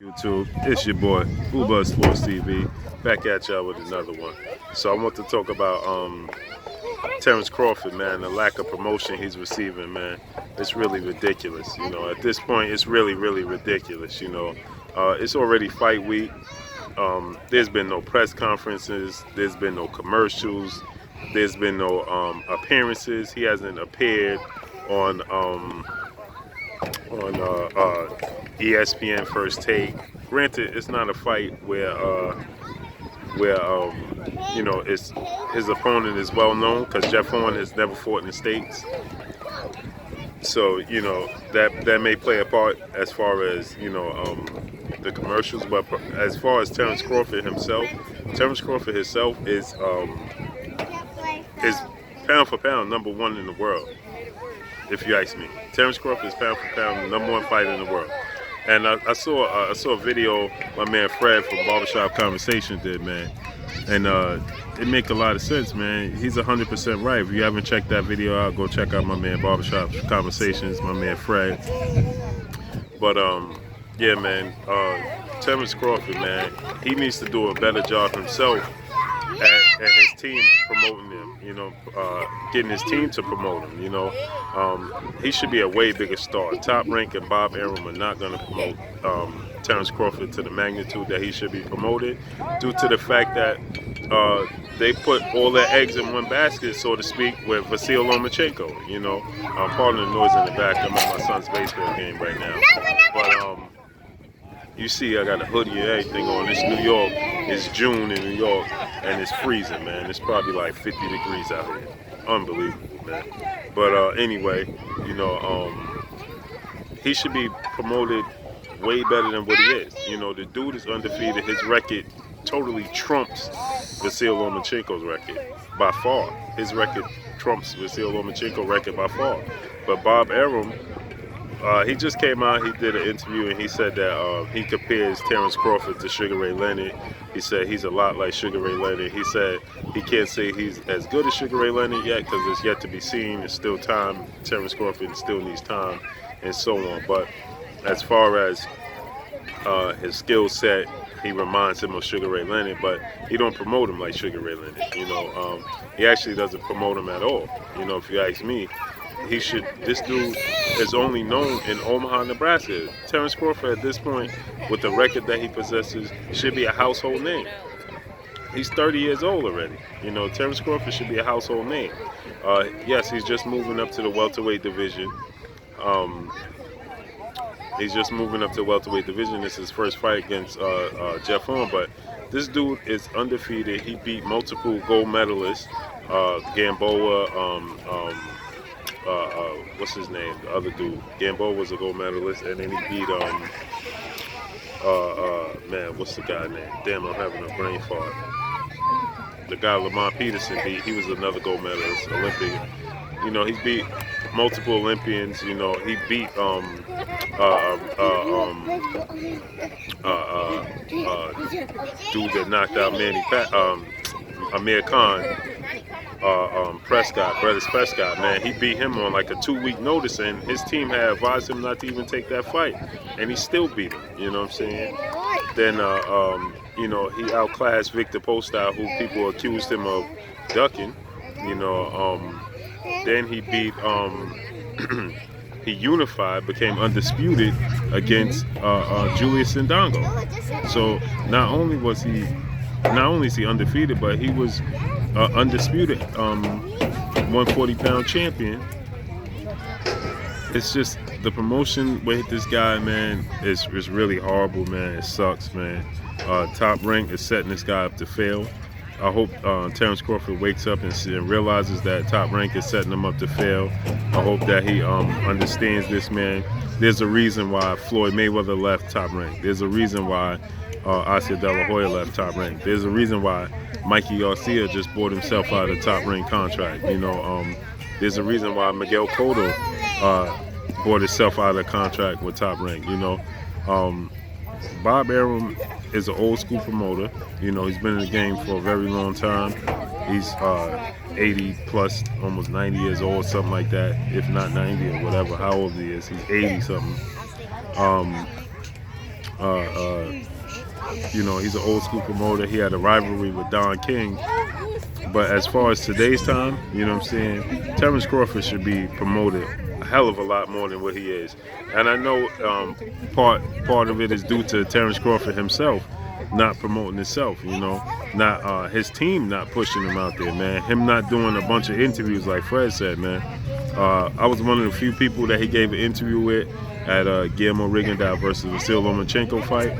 YouTube, it's your boy Fuba Sports TV, back at y'all with another one. So I want to talk about Terence Crawford, man. The lack of promotion he's receiving, man. It's really ridiculous. At this point, it's really ridiculous. It's already fight week. There's been no press conferences. There's been no commercials. There's been no appearances. He hasn't appeared on ESPN First Take. Granted, it's not a fight where it's his opponent is well known, because Jeff Horn has never fought in the States. So that may play a part as far as the commercials. But as far as Terence Crawford himself is pound for pound #1 in the world. If you ask me, Terence Crawford is pound for pound the #1 fighter in the world. And I saw a video my man Fred from Barbershop Conversations did, man, and it make a lot of sense, man. He's 100% right. If you haven't checked that video out, go check out my man Barbershop Conversations, my man Fred. But yeah, man, Terence Crawford, man, he needs to do a better job himself at his team promoting him, getting his team to promote him. He should be a way bigger star. Top Rank and Bob Arum are not going to promote Terence Crawford to the magnitude that he should be promoted, due to the fact that they put all their eggs in one basket, so to speak, with Vasyl Lomachenko. Pardon the noise in the back. I'm at my son's baseball game right now. But you see, I got a hoodie and everything on. It's New York. It's June in New York, and it's freezing, man. It's probably like 50 degrees out here. Unbelievable, man. But anyway, he should be promoted way better than what he is. The dude is undefeated. His record totally trumps Vasyl Lomachenko's record by far. His record trumps Vasyl Lomachenko's record by far. But Bob Arum, he just came out, he did an interview, and he said that he compares Terence Crawford to Sugar Ray Leonard. He said he's a lot like Sugar Ray Leonard. He said he can't say he's as good as Sugar Ray Leonard yet, because it's yet to be seen. It's still time. Terence Crawford still needs time, and so on. But as far as his skill set, he reminds him of Sugar Ray Leonard, but he don't promote him like Sugar Ray Leonard. He actually doesn't promote him at all. If you ask me, this dude is only known in Omaha, Nebraska. Terence Crawford at this point, with the record that he possesses, should be a household name. He's 30 years old already. Terence Crawford should be a household name. Yes, he's just moving up to the welterweight division. He's just moving up to the welterweight division. This is his first fight against Jeff Horn, but this dude is undefeated. He beat multiple gold medalists, Gamboa, what's his name? The other dude. Gamboa was a gold medalist, and then he beat man, what's the guy name? Damn, I'm having a brain fart. The guy Lamont Peterson beat. He was another gold medalist, Olympian. He's beat multiple Olympians. He beat dude that knocked out Amir Khan. Brothers Prescott, man, he beat him on like a 2-week notice, and his team had advised him not to even take that fight, and he still beat him. You know what I'm saying? Then, he outclassed Victor Postol, who people accused him of ducking. Then he beat, he unified, became undisputed against Julius Indongo. So not only is he undefeated, but he was undisputed 140-pound champion. It's just the promotion with this guy, man, is really horrible, man. It sucks, man. Top Rank is setting this guy up to fail. I hope Terence Crawford wakes up and realizes that Top Rank is setting him up to fail. I hope that he understands this, man. There's a reason why Floyd Mayweather left Top Rank. There's a reason why Oscar De La Hoya left Top Rank. There's a reason why Mikey Garcia just bought himself out of the Top Rank contract. There's a reason why Miguel Cotto bought himself out of the contract with Top Rank. Bob Arum is an old school promoter. He's been in the game for a very long time. He's 80 plus, almost 90 years old, something like that, if not 90 or whatever, how old he is. He's 80 something. You know, he's an old school promoter. He had a rivalry with Don King. But as far as today's time, you know what I'm saying, Terence Crawford should be promoted a hell of a lot more than what he is. And I know part of it is due to Terence Crawford himself not promoting himself, you know, not his team not pushing him out there, man. Him not doing a bunch of interviews like Fred said, man. I was one of the few people that he gave an interview with at Guillermo Rigondeaux versus Vasyl Lomachenko fight.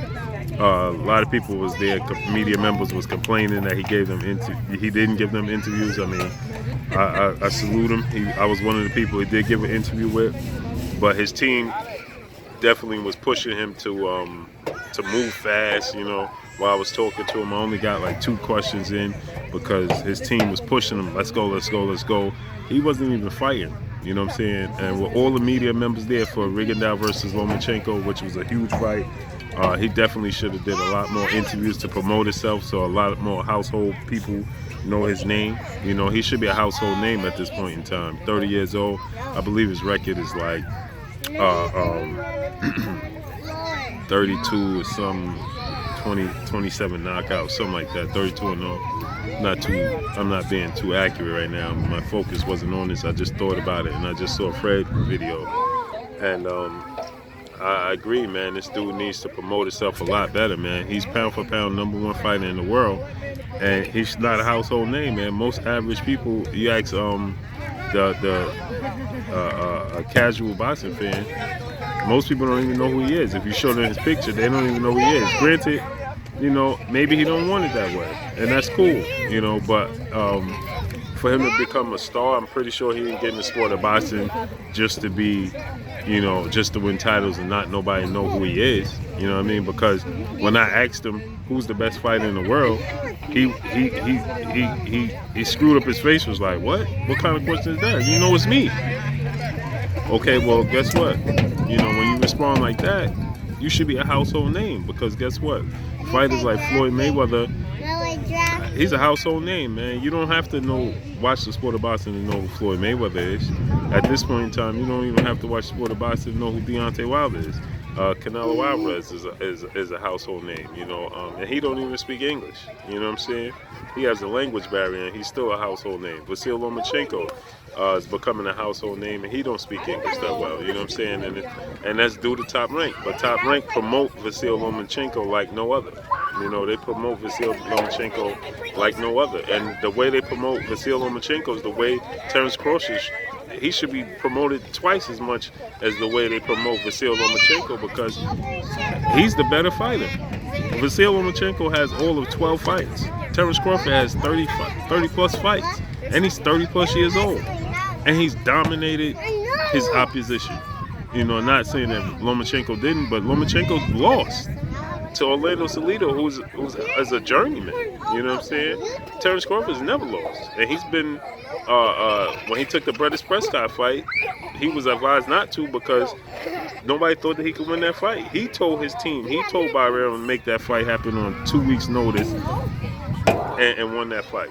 A lot of people was there. Media members was complaining that he didn't give them interviews. I mean, I salute him. I was one of the people he did give an interview with, but his team definitely was pushing him to move fast. You know, while I was talking to him, I only got like 2 questions in because his team was pushing him. Let's go, let's go, let's go. He wasn't even fighting. You know what I'm saying? And with all the media members there for Rigondeaux versus Lomachenko, which was a huge fight. He definitely should have did a lot more interviews to promote himself, so a lot more household people know his name. You know, he should be a household name at this point in time. 30 years old. I believe his record is like 32 or some 27 knockouts, something like that. 32 and 0. I'm not being too accurate right now. My focus wasn't on this. I just thought about it, and I just saw Fred's video, and I agree, man. This dude needs to promote himself a lot better, man. He's pound for pound #1 fighter in the world, and he's not a household name, man. Most average people, you ask a casual boxing fan, most people don't even know who he is. If you show them his picture, they don't even know who he is. Granted, you know, maybe he don't want it that way, and that's cool, you know, but for him to become a star, I'm pretty sure he didn't get in the sport of boxing just to be, you know, just to win titles and not nobody know who he is. You know what I mean? Because when I asked him who's the best fighter in the world, he screwed up his face. Was like, what? What kind of question is that? You know, it's me. Okay, well, guess what? You know, when you respond like that, you should be a household name, because guess what? Fighters like Floyd Mayweather, he's a household name, man. You don't have to watch the sport of boxing to know who Floyd Mayweather is. At this point in time, you don't even have to watch the sport of boxing to know who Deontay Wilder is. Canelo Alvarez is a household name, you know, and he don't even speak English. You know what I'm saying? He has a language barrier, and he's still a household name. Vasyl Lomachenko is becoming a household name, and he don't speak English that well. You know what I'm saying? And that's due to Top Rank. But Top Rank promote Vasyl Lomachenko like no other. You know, they promote Vasyl Lomachenko like no other. And the way they promote Vasyl Lomachenko is the way Terence Crawford, he should be promoted twice as much as the way they promote Vasyl Lomachenko, because he's the better fighter. Vasyl Lomachenko has all of 12 fights. Terence Crawford has 30 plus fights, and he's 30 plus years old, and he's dominated his opposition. You know, not saying that Lomachenko didn't, but Lomachenko lost to Orlando Salido, who's as a journeyman. You know what I'm saying? Terence Crawford's never lost, and he's been when he took the Brettis Prescott fight, he was advised not to because nobody thought that he could win that fight. He told his team, he told Byron to make that fight happen on 2 weeks' notice, and won that fight.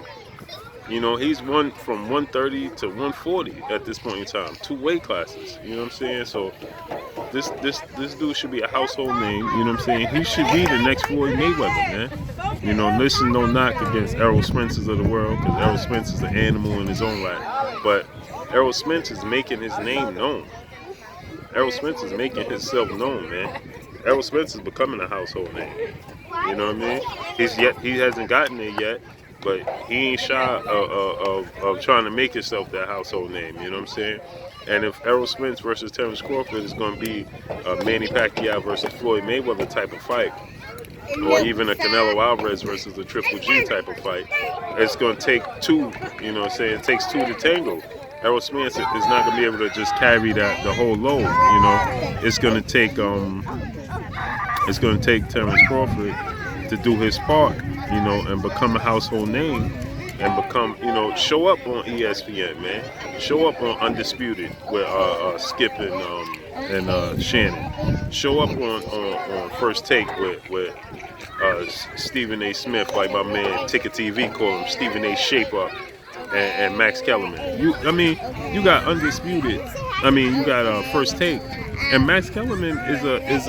You know, he's won from 130 to 140 at this point in time, 2 weight classes. You know what I'm saying? So this dude should be a household name. You know what I'm saying? He should be the next Floyd Mayweather, man. You know, listen, no knock against Errol Spencer's of the world, because Errol Spencer's an animal in his own right. But Errol Spencer's making his name known. Errol Spencer's making himself known, man. Errol Spencer's becoming a household name. You know what I mean? He hasn't gotten there yet, but he ain't shy of trying to make himself that household name. You know what I'm saying? And if Errol Spence versus Terence Crawford is going to be a Manny Pacquiao versus Floyd Mayweather type of fight, or even a Canelo Alvarez versus a Triple G type of fight, it's going to take 2. You know what I'm saying? It takes 2 to tango. Errol Spence is not going to be able to just carry the whole load. You know, it's going to take Terence Crawford to do his part, you know, and become a household name, and become, you know, show up on ESPN, man. Show up on Undisputed with Skip and Shannon. Show up on First Take with Stephen A. Smith, like my man Ticket TV called him, Stephen A. Shape Up, and Max Kellerman. You got Undisputed. You got First Take, and Max Kellerman is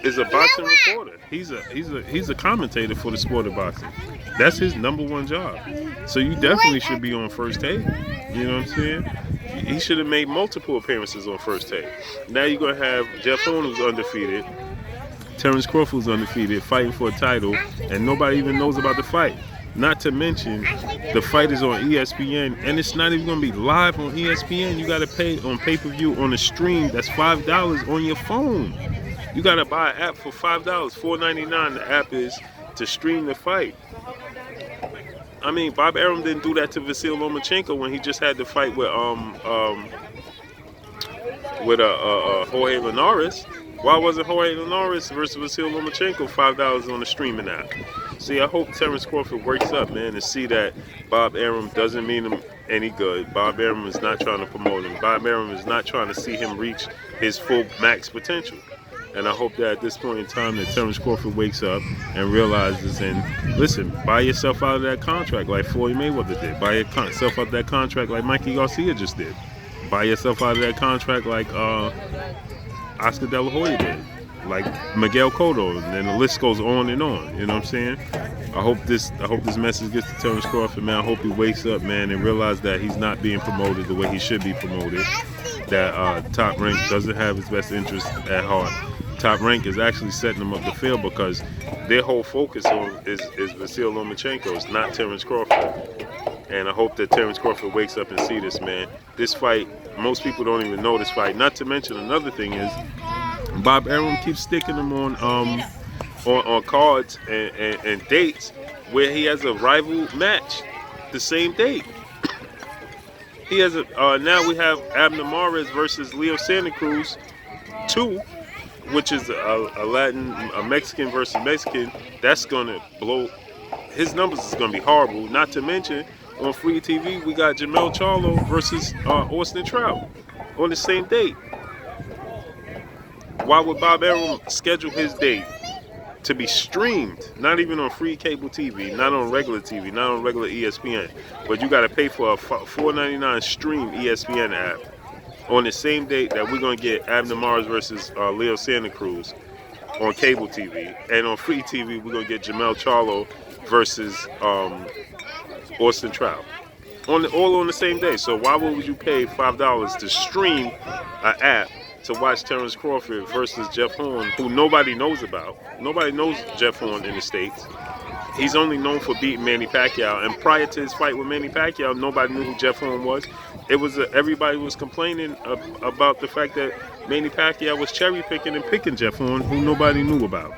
is a boxing reporter. He's a commentator for the sport of boxing. That's his #1 job. So you definitely should be on First Take. You know what I'm saying? He should have made multiple appearances on First Take. Now you're gonna have Jeff Horn, who's undefeated, Terence Crawford, who's undefeated, fighting for a title, and nobody even knows about the fight. Not to mention, the fight is on ESPN, and it's not even gonna be live on ESPN. You gotta pay on pay-per-view on a stream. That's $5 on your phone. You gotta buy an app for $5, $4.99. The app is to stream the fight. I mean, Bob Arum didn't do that to Vasyl Lomachenko when he just had the fight with Jorge Linares. Why wasn't Jorge Linares versus Vasyl Lomachenko $5 on the streaming app? See, I hope Terence Crawford wakes up, man, and see that Bob Arum doesn't mean him any good. Bob Arum is not trying to promote him. Bob Arum is not trying to see him reach his full max potential. And I hope that at this point in time that Terence Crawford wakes up and realizes, and listen, buy yourself out of that contract like Floyd Mayweather did. Buy yourself out of that contract like Mikey Garcia just did. Buy yourself out of that contract like Oscar De La Hoya did, like Miguel Cotto, and then the list goes on and on. You know what I'm saying? I hope this message gets to Terence Crawford, man. I hope he wakes up, man, and realize that he's not being promoted the way he should be promoted. That Top Rank doesn't have his best interest at heart. Top Rank is actually setting them up to fail because their whole focus is Vasyl Lomachenko. It's not Terence Crawford. And I hope that Terence Crawford wakes up and see this, man. This fight, most people don't even know this fight. Not to mention another thing is Bob Arum keeps sticking them on cards and dates where he has a rival match the same date. He has now we have Abner Mares versus Leo Santa Cruz 2, which is a Mexican versus Mexican. That's gonna blow. His numbers is gonna be horrible. Not to mention, on free TV, we got Jermell Charlo versus Austin Trout on the same date. Why would Bob Arum schedule his date to be streamed? Not even on free cable TV, not on regular TV, not on regular ESPN. But you got to pay for a $4.99 stream ESPN app on the same date that we're going to get Abner Mares versus Leo Santa Cruz on cable TV. And on free TV, we're going to get Jermell Charlo versus Austin Trout. All on the same day. So why would you pay $5 to stream an app to watch Terence Crawford versus Jeff Horn, who nobody knows about? Nobody knows Jeff Horn in the States. He's only known for beating Manny Pacquiao. And prior to his fight with Manny Pacquiao, nobody knew who Jeff Horn was. It was everybody was complaining about the fact that Manny Pacquiao was cherry picking and picking Jeff Horn, who nobody knew about.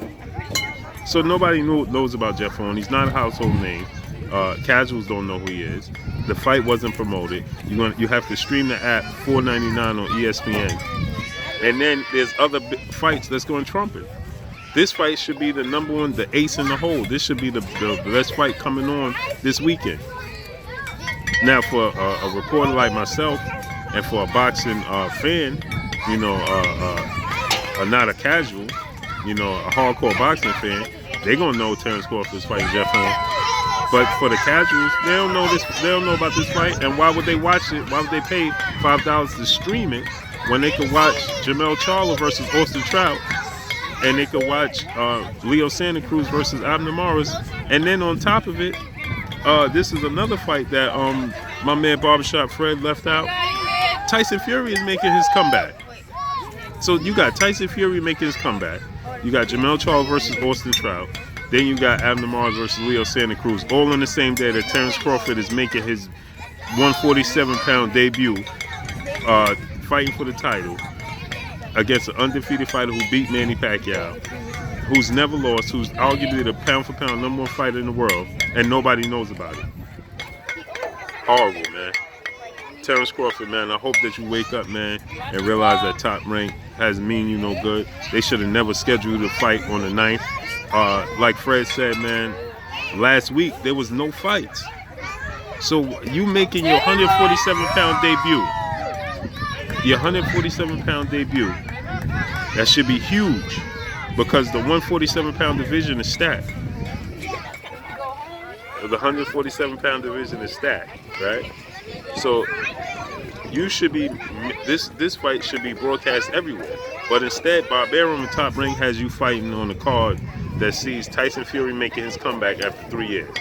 So nobody knows about Jeff Horn. He's not a household name. Casuals don't know who he is. The fight wasn't promoted. You have to stream the app $4.99 on ESPN. And then there's other fights that's going to trump it. This fight should be the #1, the ace in the hole. This should be the best fight coming on this weekend. Now, for a reporter like myself and for a boxing fan, you know, not a casual, you know, a hardcore boxing fan, they're gonna know Terence Crawford's fighting Jeff Horn. But for the casuals, they don't know this. They don't know about this fight. And why would they watch it? Why would they pay $5 to stream it when they could watch Jermell Charlo versus Austin Trout, and they could watch Leo Santa Cruz versus Abner Mares, and then on top of it, this is another fight that my man Barbershop Fred left out. Tyson Fury is making his comeback. So you got Tyson Fury making his comeback. You got Jermell Charlo versus Austin Trout. Then you got Abner Mares versus Leo Santa Cruz, all on the same day that Terence Crawford is making his 147-pound debut, fighting for the title against an undefeated fighter who beat Manny Pacquiao, who's never lost, who's arguably the pound-for-pound #1 fighter in the world, and nobody knows about it. Horrible, man. Terence Crawford, man, I hope that you wake up, man, and realize that Top Rank has mean you no good. They should have never scheduled a fight on the 9th. Like Fred said, man, last week there was no fights. So you making your 147-pound debut, your 147-pound debut, that should be huge because the 147-pound division is stacked. The 147-pound division is stacked, right? So You should be this fight should be broadcast everywhere. But instead, Arum and Top Rank has you fighting on a card that sees Tyson Fury making his comeback after 3 years,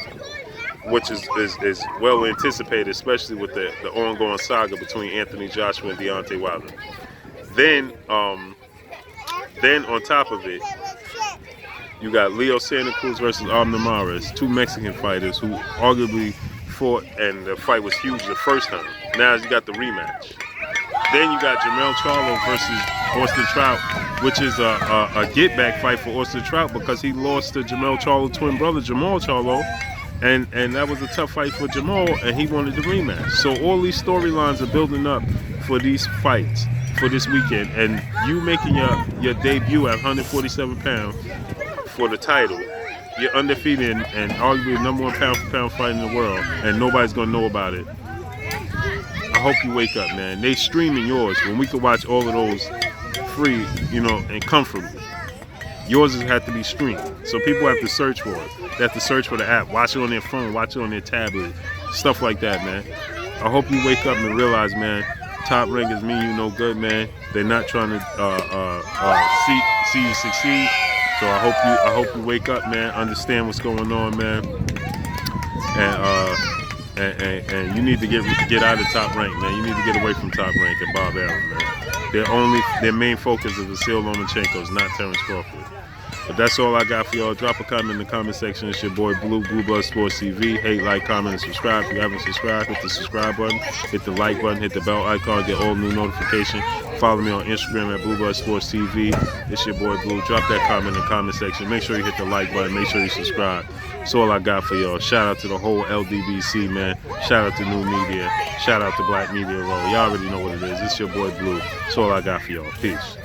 which is well anticipated, especially with the ongoing saga between Anthony Joshua and Deontay Wilder. Then on top of it, you got Leo Santa Cruz versus Armando, two Mexican fighters who arguably fought, and the fight was huge the first time. Now you got the rematch. Then you got Jermell Charlo versus Austin Trout, which is a get-back fight for Austin Trout because he lost to Jermell Charlo's twin brother, Jamal Charlo, and that was a tough fight for Jamal, and he wanted the rematch. So all these storylines are building up for these fights for this weekend, and you making your debut at 147 pounds for the title. You're undefeated and arguably the #1 pound-for-pound fight in the world, and nobody's gonna know about it. I hope you wake up, man. They streaming yours when we could watch all of those free, and comfortably. Yours has had to be streamed, so people have to search for it. They have to search for the app, watch it on their phone, watch it on their tablet, stuff like that, man. I hope you wake up and realize, man, Top Rankers mean you no good, man. They're not trying to see you succeed. So I hope you wake up, man. Understand what's going on, man. And you need to get out of Top Rank, man. You need to get away from Top Rank and Bob Arum, man. Their main focus is Vasyl Lomachenko, not Terence Crawford. But that's all I got for y'all. Drop a comment in the comment section. It's your boy Blue Blood Sports TV. Hate, like, comment, and subscribe. If you haven't subscribed, hit the subscribe button, hit the like button, hit the bell icon, get all new notifications. Follow me on Instagram at Blue Blood Sports TV. It's your boy Blue. Drop that comment in the comment section. Make sure you hit the like button. Make sure you subscribe. That's all I got for y'all. Shout out to the whole LDBC, man. Shout out to New Media. Shout out to Black Media Roll. Y'all already know what it is. It's your boy Blue. That's all I got for y'all. Peace.